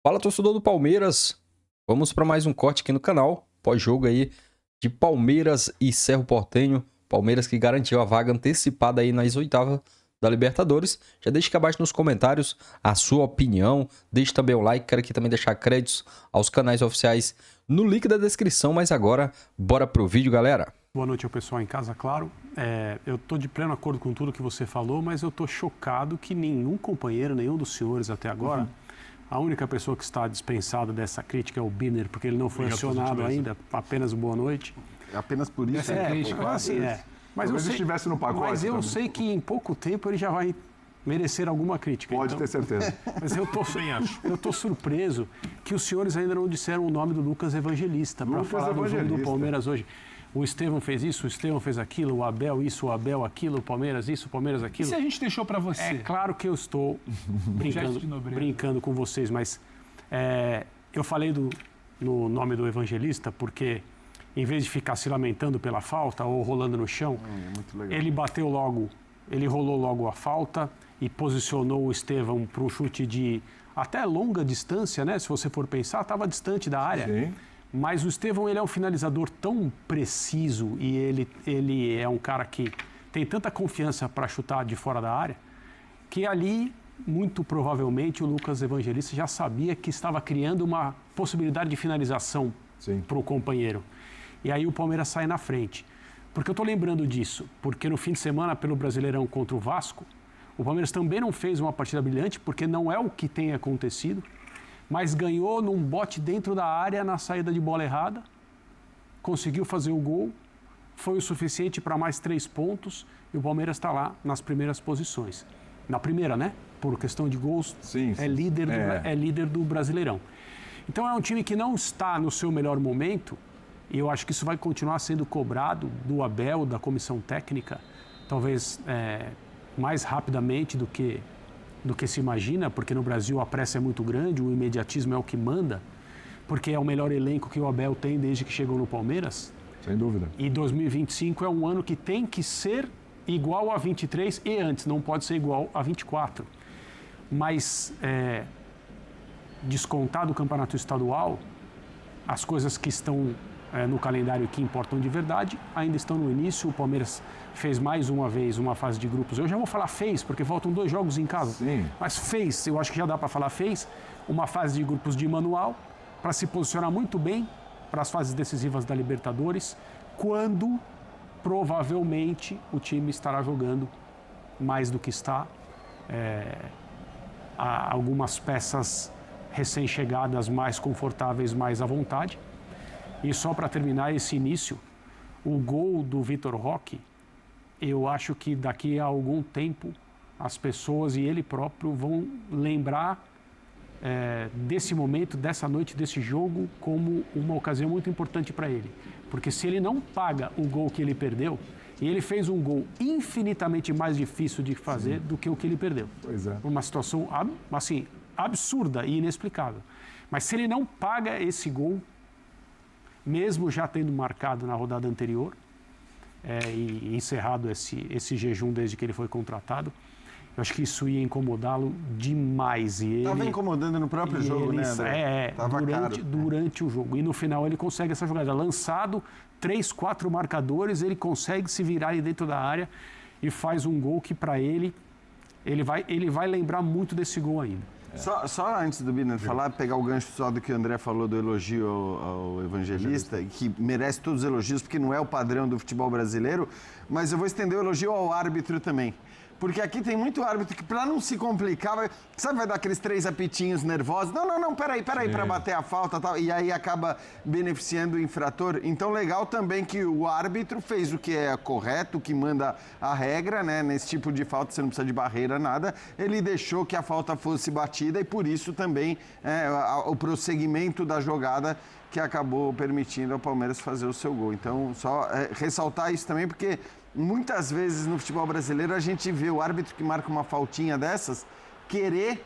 Fala, torcedor do Palmeiras. Vamos para mais um corte aqui no canal. Pós-jogo aí de Palmeiras e Cerro Porteño. Palmeiras que garantiu a vaga antecipada aí nas oitavas da Libertadores. Já deixa aqui abaixo nos comentários a sua opinião. Deixe também o like. Quero aqui também deixar créditos aos canais oficiais no link da descrição. Mas agora, bora pro vídeo, galera. Boa noite ao pessoal em casa, claro. Eu estou de pleno acordo com tudo que você falou, mas eu estou chocado que nenhum companheiro, nenhum dos senhores até agora, a única pessoa que está dispensada dessa crítica é o Biner, porque ele não foi acionado ainda, apenas boa noite. É apenas por isso? Mas eu sei, estivesse no pacote. Mas eu sei que em pouco tempo ele já vai merecer alguma crítica. Pode ter certeza. Mas eu estou surpreso que os senhores ainda não disseram o nome do Lucas Evangelista para falar do jogo do Palmeiras hoje. O Estevão fez isso, o Estevão fez aquilo, o Abel isso, o Abel aquilo, o Palmeiras isso, o Palmeiras aquilo. E se a gente deixou para você? É claro que eu estou brincando com vocês, mas eu falei no nome do Evangelista porque, em vez de ficar se lamentando pela falta ou rolando no chão, ele bateu logo, ele rolou logo a falta e posicionou o Estevão para um chute de até longa distância, né? Se você for pensar, estava distante da área. Sim. Mas o Estevão, ele é um finalizador tão preciso e ele é um cara que tem tanta confiança para chutar de fora da área, que ali, muito provavelmente, o Lucas Evangelista já sabia que estava criando uma possibilidade de finalização para o companheiro. E aí o Palmeiras sai na frente. Porque eu estou lembrando disso, porque no fim de semana, pelo Brasileirão contra o Vasco, o Palmeiras também não fez uma partida brilhante, porque não é o que tem acontecido, mas ganhou num bote dentro da área na saída de bola errada, conseguiu fazer o gol, foi o suficiente para mais 3 pontos e o Palmeiras está lá nas primeiras posições. Na primeira, né? Por questão de gols, é líder do Brasileirão. Então é um time que não está no seu melhor momento e eu acho que isso vai continuar sendo cobrado do Abel, da comissão técnica, talvez mais rapidamente do que se imagina, porque no Brasil a pressa é muito grande, o imediatismo é o que manda, porque é o melhor elenco que o Abel tem desde que chegou no Palmeiras. Sem dúvida. E 2025 é um ano que tem que ser igual a 23 e antes, não pode ser igual a 24. Mas, descontado o campeonato estadual, as coisas que estão no calendário que importam de verdade ainda estão no início. O Palmeiras fez mais uma vez uma fase de grupos. Eu já vou falar fez, porque faltam 2 jogos em casa. Sim. Mas fez, eu acho que já dá para falar fez, uma fase de grupos de manual para se posicionar muito bem para as fases decisivas da Libertadores, quando provavelmente o time estará jogando mais do que está. Há algumas peças recém-chegadas mais confortáveis, mais à vontade. E só para terminar esse início, o gol do Vitor Roque, eu acho que daqui a algum tempo as pessoas e ele próprio vão lembrar desse momento, dessa noite, desse jogo, como uma ocasião muito importante para ele. Porque se ele não paga o gol que ele perdeu, e ele fez um gol infinitamente mais difícil de fazer do que o que ele perdeu. Pois é. Uma situação assim, absurda e inexplicável. Mas se ele não paga esse gol, mesmo já tendo marcado na rodada anterior e encerrado esse jejum desde que ele foi contratado, eu acho que isso ia incomodá-lo demais. Estava incomodando no próprio jogo, né, André? Durante o jogo. E no final ele consegue essa jogada. Lançado, 3, 4 marcadores, ele consegue se virar aí dentro da área e faz um gol que para ele vai lembrar muito desse gol ainda. Só antes do Biner falar, pegar o gancho só do que o André falou do elogio ao Evangelista, que merece todos os elogios, porque não é o padrão do futebol brasileiro, mas eu vou estender o elogio ao árbitro também. Porque aqui tem muito árbitro que, para não se complicar, vai dar aqueles 3 apitinhos nervosos. Não, peraí, para bater a falta e tal. E aí acaba beneficiando o infrator. Então, legal também que o árbitro fez o que é correto, o que manda a regra, né? Nesse tipo de falta, você não precisa de barreira, nada. Ele deixou que a falta fosse batida e, por isso, também o prosseguimento da jogada que acabou permitindo ao Palmeiras fazer o seu gol. Então, só ressaltar isso também, porque muitas vezes no futebol brasileiro a gente vê o árbitro que marca uma faltinha dessas querer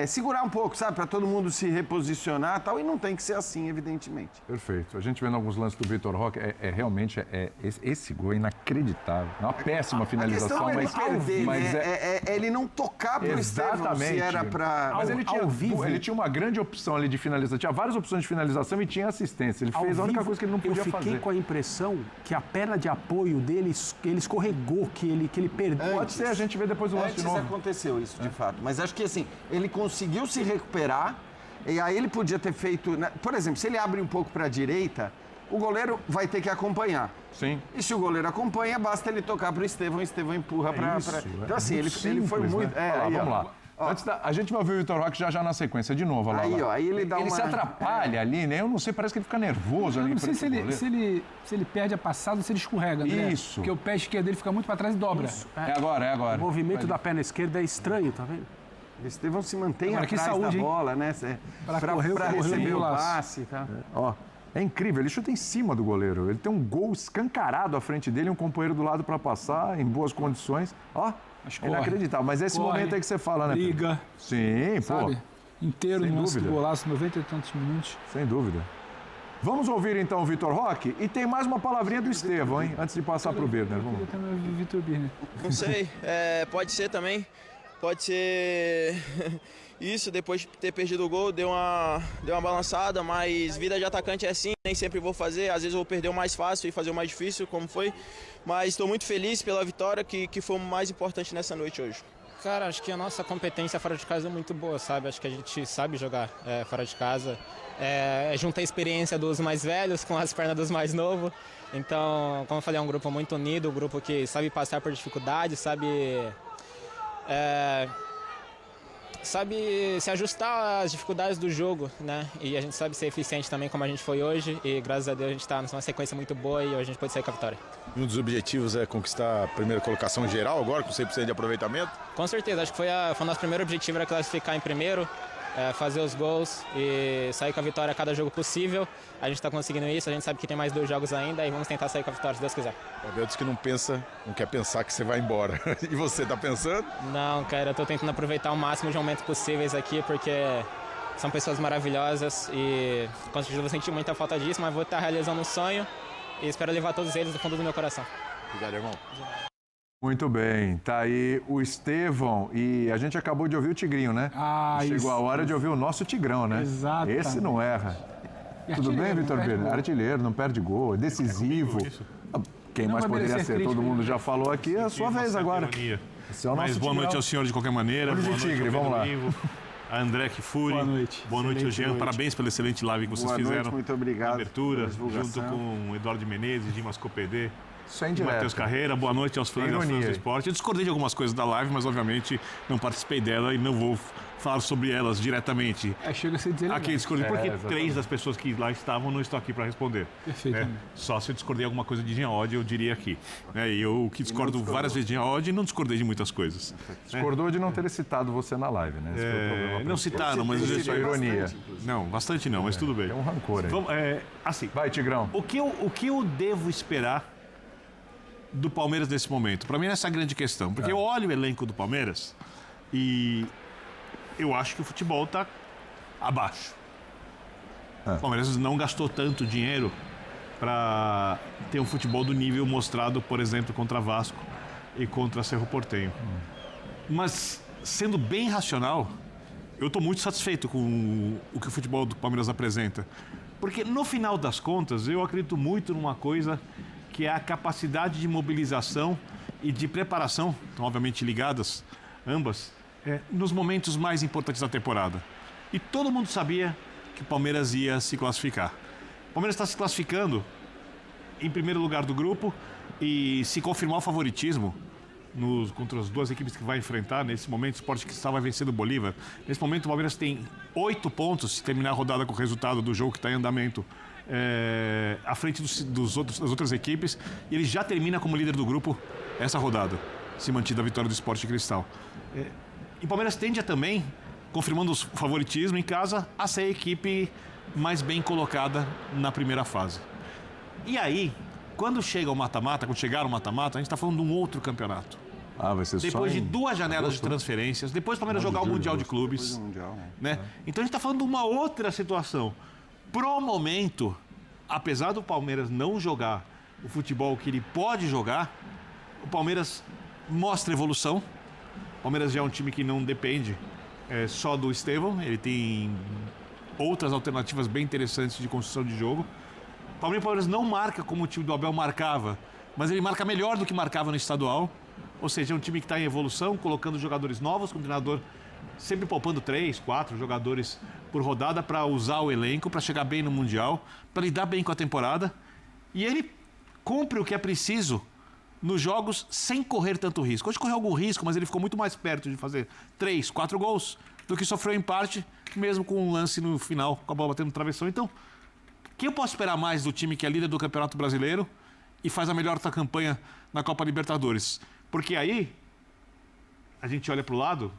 segurar um pouco, sabe? Para todo mundo se reposicionar e tal. E não tem que ser assim, evidentemente. Perfeito. A gente vendo alguns lances do Vitor Roque, realmente esse gol é inacreditável. É uma péssima finalização, a mas, questão é ele perder, mas né? Ele não tocar pro Estevão, se era para... Mas ele tinha uma grande opção ali de finalização. Tinha várias opções de finalização e tinha assistência. Ele fez a única coisa que ele não podia fazer. Eu fiquei com a impressão que a perna de apoio dele, ele escorregou, que ele perdeu. Pode ser, a gente vê depois o lance de novo. Aconteceu isso, de fato. Mas acho que assim, ele conseguiu se recuperar e aí ele podia ter feito... Por exemplo, se ele abre um pouco para a direita, o goleiro vai ter que acompanhar. Sim. E se o goleiro acompanha, basta ele tocar para o Estevão empurra para... Então assim, ele foi muito... Né? Vamos lá. A gente vai ver o Vitor Roque já na sequência de novo. Aí ele dá ele se atrapalha ali, né? Eu não sei, parece que ele fica nervoso. Eu não sei se ele perde a passada ou se ele escorrega, né? Isso. Porque o pé esquerdo dele fica muito para trás e dobra. É agora. O movimento da perna esquerda é estranho, tá vendo? O Estevão se mantém Agora, atrás saúde, da hein? bola, né? Para receber o passe. Tá? É incrível, ele chuta em cima do goleiro. Ele tem um gol escancarado à frente dele, um companheiro do lado para passar, em boas condições. É inacreditável. Mas esse momento aí que você fala, né? Liga. Sim, sabe? Inteiro Sem no lance do dúvida. golaço, 90 e tantos minutos. Sem dúvida. Vamos ouvir então o Vitor Roque e tem mais uma palavrinha do Estevão, hein? Antes de passar para o Birner. Vamos. Eu também o Vitor Birner. Não sei, pode ser também. Pode ser isso, depois de ter perdido o gol, deu uma balançada, mas vida de atacante é assim, nem sempre vou fazer, às vezes eu vou perder o mais fácil e fazer o mais difícil, como foi, mas estou muito feliz pela vitória, que foi o mais importante nessa noite hoje. Cara, acho que a nossa competência fora de casa é muito boa, sabe? Acho que a gente sabe jogar fora de casa, junta a experiência dos mais velhos com as pernas dos mais novos, então, como eu falei, é um grupo muito unido, um grupo que sabe passar por dificuldades, sabe se ajustar às dificuldades do jogo, né? E a gente sabe ser eficiente também, como a gente foi hoje. E graças a Deus a gente está numa sequência muito boa e hoje a gente pode sair com a vitória. Um dos objetivos é conquistar a primeira colocação geral agora, com 100% de aproveitamento? Com certeza, acho que foi o nosso primeiro objetivo, era classificar em primeiro, fazer os gols e sair com a vitória a cada jogo possível. A gente está conseguindo isso, a gente sabe que tem mais 2 jogos ainda e vamos tentar sair com a vitória, se Deus quiser. O Abel diz que não quer pensar que você vai embora. E você está pensando? Não, cara, eu estou tentando aproveitar o máximo de momentos possíveis aqui, porque são pessoas maravilhosas e com certeza vou sentir muita falta disso, mas vou estar realizando um sonho e espero levar todos eles do fundo do meu coração. Obrigado, irmão. Muito bem, tá aí o Estevão e a gente acabou de ouvir o Tigrinho, né? Chegou a hora de ouvir o nosso Tigrão, né? Exato. Esse não erra. Tudo bem, Vitor Birner? Artilheiro, não perde gol, é decisivo. Quem mais poderia ser? Todo mundo já falou aqui, é a sua vez agora. Esse é o Mas nosso boa Tigrão. noite aos senhores de qualquer maneira. Olho de Boa noite tigre, ao vamos lá. Pedro Ivo, a André Kifuri. Boa noite. Boa noite ao Jean. noite. Parabéns pela excelente live que vocês Boa noite, fizeram. muito obrigado Na abertura, pela divulgação. junto com o Eduardo Menezes, Dimas Copedê. Isso é E indireto. Matheus Carreira, boa noite aos fãs e aos fãs do esporte. Eu discordei de algumas coisas da live, mas obviamente não participei dela e não vou falar sobre elas diretamente. Chega a ser deselegante. Aqui eu discordei porque exatamente. 3 das pessoas que lá estavam não estão aqui para responder. Perfeitamente. Só se eu discordei alguma coisa de Jean Oddi, eu diria aqui. E eu que discordo várias vezes de Jean Oddi, não discordei de muitas coisas. Discordou de não ter citado você na live, né? Esse foi o problema Não pra citaram, mas Isso é ironia. Não, bastante não, mas tudo bem. Tem um rancor aí. Vamos, assim, Vai, Tigrão. o que eu devo esperar do Palmeiras nesse momento? Para mim, essa é a grande questão. Porque eu olho o elenco do Palmeiras e eu acho que o futebol está abaixo. O Palmeiras não gastou tanto dinheiro para ter um futebol do nível mostrado, por exemplo, contra Vasco e contra Cerro Porteño. Mas, sendo bem racional, eu estou muito satisfeito com o que o futebol do Palmeiras apresenta. Porque, no final das contas, eu acredito muito numa coisa que é a capacidade de mobilização e de preparação, estão obviamente ligadas, ambas, nos momentos mais importantes da temporada. E todo mundo sabia que o Palmeiras ia se classificar. O Palmeiras está se classificando em primeiro lugar do grupo e se confirmar o favoritismo contra as 2 equipes que vai enfrentar, nesse momento o Sport Cristal vai vencer o Bolívar. Nesse momento o Palmeiras tem 8 pontos se terminar a rodada com o resultado do jogo que está em andamento à frente das outras equipes, e ele já termina como líder do grupo essa rodada, se mantida a vitória do Sport Cristal. E o Palmeiras tende a também, confirmando o favoritismo em casa, a ser a equipe mais bem colocada na primeira fase. E aí, quando chega o mata-mata, quando chegar o mata-mata, a gente está falando de um outro campeonato. vai ser depois só de 2 janelas de transferências, depois o Palmeiras jogar o Mundial de Clubes. Né? Então a gente está falando de uma outra situação. Pro momento, apesar do Palmeiras não jogar o futebol que ele pode jogar, o Palmeiras mostra evolução. O Palmeiras já é um time que não depende só do Estevão, ele tem outras alternativas bem interessantes de construção de jogo. O Palmeiras não marca como o time do Abel marcava, mas ele marca melhor do que marcava no estadual. Ou seja, é um time que está em evolução, colocando jogadores novos, com o treinador sempre poupando 3, 4 jogadores por rodada para usar o elenco, para chegar bem no Mundial, para lidar bem com a temporada. E ele cumpre o que é preciso nos jogos sem correr tanto risco. Hoje correu algum risco, mas ele ficou muito mais perto de fazer 3, 4 gols do que sofreu em parte, mesmo com um lance no final, com a bola batendo no travessão. Então, o que eu posso esperar mais do time que é líder do Campeonato Brasileiro e faz a melhor campanha na Copa Libertadores? Porque aí, a gente olha para o lado,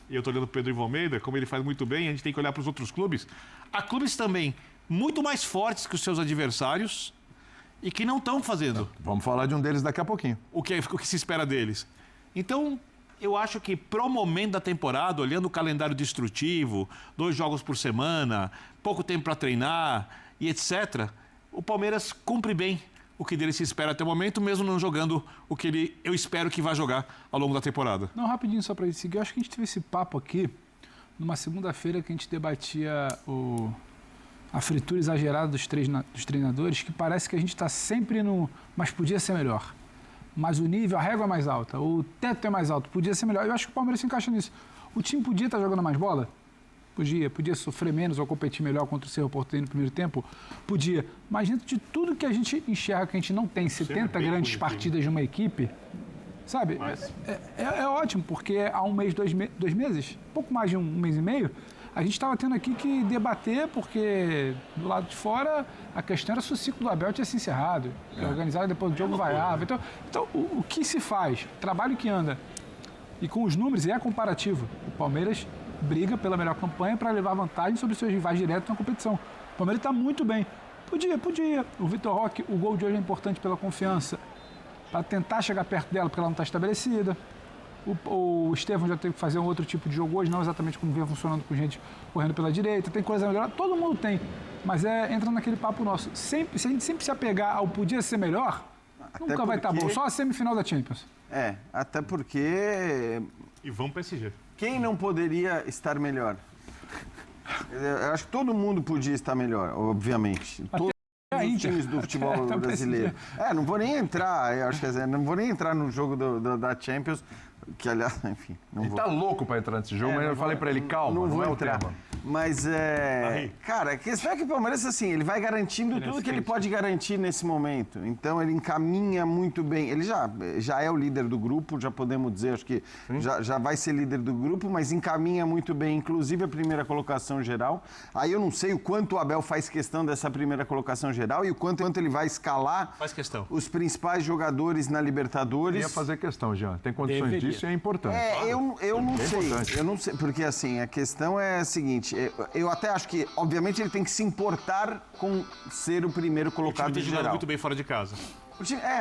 e eu estou olhando para o Pedro Ivo Almeida, como ele faz muito bem, a gente tem que olhar para os outros clubes. Há clubes também muito mais fortes que os seus adversários e que não estão fazendo. Vamos falar de um deles daqui a pouquinho. O que se espera deles. Então, eu acho que pro momento da temporada, olhando o calendário destrutivo, 2 jogos por semana, pouco tempo para treinar e etc., o Palmeiras cumpre bem o que dele se espera até o momento, mesmo não jogando o que eu espero que vai jogar ao longo da temporada. Não, rapidinho só para gente seguir, eu acho que a gente teve esse papo aqui numa segunda-feira que a gente debatia a fritura exagerada dos treinadores, que parece que a gente está sempre no... mas podia ser melhor. Mas o nível, a régua é mais alta, o teto é mais alto, podia ser melhor. Eu acho que o Palmeiras se encaixa nisso. O time podia estar jogando mais bola? Podia sofrer menos ou competir melhor contra o Cerro Porteño no primeiro tempo? Podia. Mas dentro de tudo que a gente enxerga, que a gente não tem 70 grandes partidas de uma equipe, sabe? É ótimo, porque há um mês, 2 meses, pouco mais de um mês e meio, a gente estava tendo aqui que debater, porque do lado de fora a questão era se o ciclo do Abel tinha se encerrado, organizado depois do jogo vaiava. Então o que se faz? Trabalho que anda. E com os números, é comparativo. O Palmeiras briga pela melhor campanha para levar vantagem sobre seus rivais diretos na competição. O Palmeiras está muito bem. Podia. O Vitor Roque, o gol de hoje é importante pela confiança, para tentar chegar perto dela, porque ela não está estabelecida. O Estevão já teve que fazer um outro tipo de jogo hoje, não exatamente como vinha funcionando com gente correndo pela direita. Tem coisa melhor, todo mundo tem. Mas entra naquele papo nosso. Se a gente sempre se apegar ao podia ser melhor, nunca vai estar bom. Só a semifinal da Champions. Até porque... E vamos para PSG. Quem não poderia estar melhor? Eu acho que todo mundo podia estar melhor, obviamente. Todos os times do futebol brasileiro. Não vou nem entrar, eu acho que não vou nem entrar no jogo da Champions, que aliás, enfim, não vou. Ele tá louco para entrar nesse jogo, mas eu falei para ele, calma, não é o tema. Mas cara, a questão é que o Palmeiras, assim, ele vai garantindo tudo que ele pode garantir nesse momento. Então ele encaminha muito bem. Ele já é o líder do grupo, já podemos dizer, acho que já vai ser líder do grupo, mas encaminha muito bem, inclusive a primeira colocação geral. Aí eu não sei o quanto o Abel faz questão dessa primeira colocação geral e o quanto ele vai escalar os principais jogadores na Libertadores. Ia fazer questão, Jean. Tem condições disso e é importante. Eu não sei. Eu não sei, porque assim, a questão é a seguinte. Eu até acho que, obviamente, ele tem que se importar com ser o primeiro colocado tem geral. jogado muito bem fora de casa.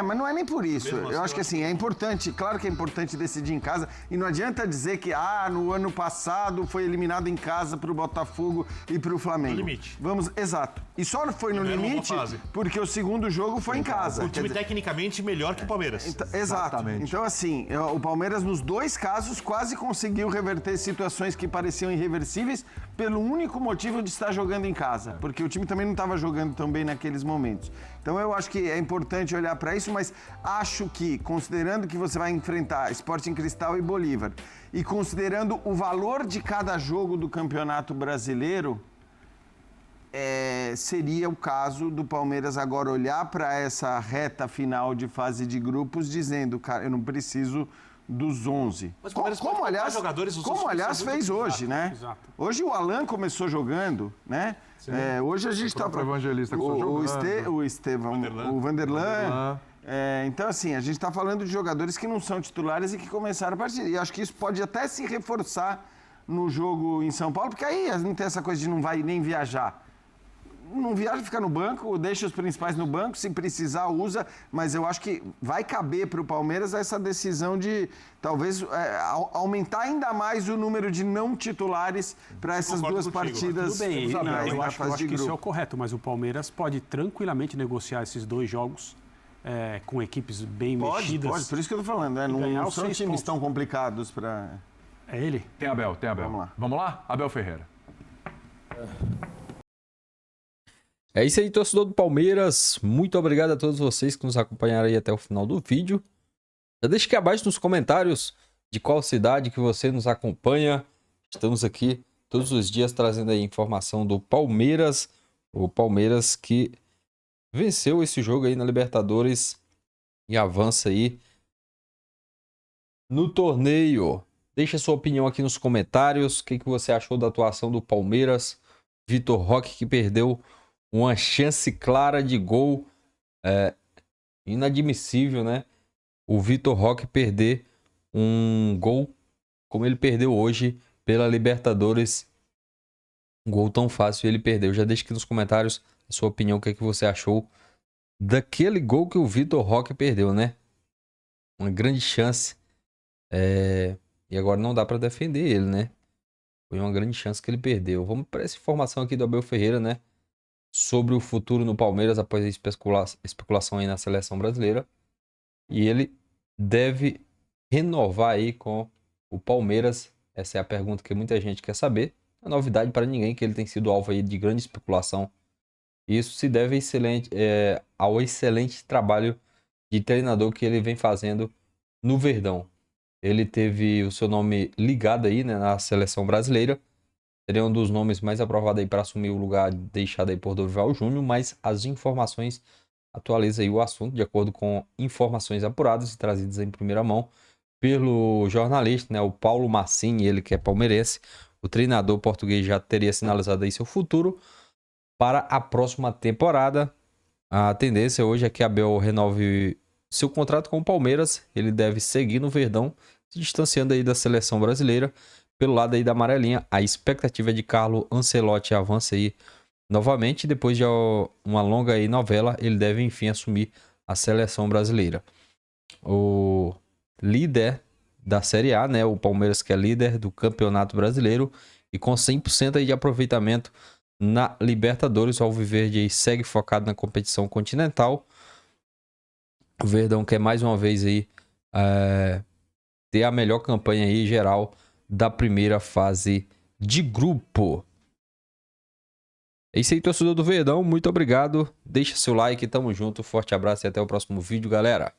Mas não é nem por isso. Eu acho que assim, é importante, claro que é importante decidir em casa. E não adianta dizer que no ano passado foi eliminado em casa pro Botafogo e pro Flamengo. No limite. Exato. E só foi no limite porque o segundo jogo foi em casa. O time tecnicamente melhor que o Palmeiras. Exato. Então, assim, o Palmeiras nos 2 casos quase conseguiu reverter situações que pareciam irreversíveis pelo único motivo de estar jogando em casa. Porque o time também não estava jogando tão bem naqueles momentos. Então eu acho que é importante olhar para isso, mas acho que, considerando que você vai enfrentar Sporting Cristal e Bolívar, e considerando o valor de cada jogo do Campeonato Brasileiro, seria o caso do Palmeiras agora olhar para essa reta final de fase de grupos, dizendo, cara, eu não preciso dos 11. Mas como aliás fez hoje, né? Exato. Hoje o Alan começou jogando, né? Hoje a gente está... O Evangelista o Estevão, o Vanderlan. Então, assim, a gente está falando de jogadores que não são titulares e que começaram a partida. E acho que isso pode até se reforçar no jogo em São Paulo, porque aí não tem essa coisa de não vai nem viajar. não viaja, fica no banco, deixa os principais no banco, se precisar usa, mas eu acho que vai caber para o Palmeiras essa decisão de talvez aumentar ainda mais o número de não titulares para essas duas partidas. Tudo bem, finais, eu acho que isso é o correto, mas o Palmeiras pode tranquilamente negociar esses 2 jogos com equipes bem mexidas. Pode, por isso que eu tô falando, né? Não são times tão complicados para... É ele? Tem Abel. Vamos lá? Abel Ferreira. É isso aí, torcedor do Palmeiras. Muito obrigado a todos vocês que nos acompanharam aí até o final do vídeo. Já deixa aqui abaixo nos comentários de qual cidade que você nos acompanha. Estamos aqui todos os dias trazendo aí informação do Palmeiras. O Palmeiras que venceu esse jogo aí na Libertadores e avança aí no torneio. Deixa sua opinião aqui nos comentários. O que você achou da atuação do Palmeiras? Vitor Roque que perdeu uma chance clara de gol. Inadmissível, né? O Vitor Roque perder um gol como ele perdeu hoje pela Libertadores. Um gol tão fácil ele perdeu. Já deixa aqui nos comentários a sua opinião. O que você achou daquele gol que o Vitor Roque perdeu, né? Uma grande chance. E agora não dá para defender ele, né? Foi uma grande chance que ele perdeu. Vamos para essa informação aqui do Abel Ferreira, né? Sobre o futuro no Palmeiras após a especulação aí na seleção brasileira. E ele deve renovar aí com o Palmeiras. Essa é a pergunta que muita gente quer saber. Não é novidade para ninguém que ele tem sido alvo aí de grande especulação. Isso se deve ao excelente trabalho de treinador que ele vem fazendo no Verdão. Ele teve o seu nome ligado aí, né, na seleção brasileira. Seria um dos nomes mais aprovados aí para assumir o lugar deixado aí por Dorival Júnior, mas as informações atualizam aí o assunto de acordo com informações apuradas e trazidas em primeira mão pelo jornalista, né, o Paulo Massini, ele que é palmeirense. O treinador português já teria sinalizado aí seu futuro para a próxima temporada. A tendência hoje é que Abel renove seu contrato com o Palmeiras. Ele deve seguir no Verdão, se distanciando aí da seleção brasileira. Pelo lado aí da amarelinha, a expectativa é de Carlo Ancelotti avance aí novamente. Depois de uma longa aí novela, ele deve enfim assumir a seleção brasileira. O líder da Série A, né, o Palmeiras, que é líder do Campeonato Brasileiro e com 100% aí de aproveitamento na Libertadores. O Alviverde aí segue focado na competição continental. O Verdão quer mais uma vez aí ter a melhor campanha aí geral da primeira fase de grupo. É isso aí, torcedor do Verdão. Muito obrigado. Deixa seu like, tamo junto. Forte abraço e até o próximo vídeo, galera.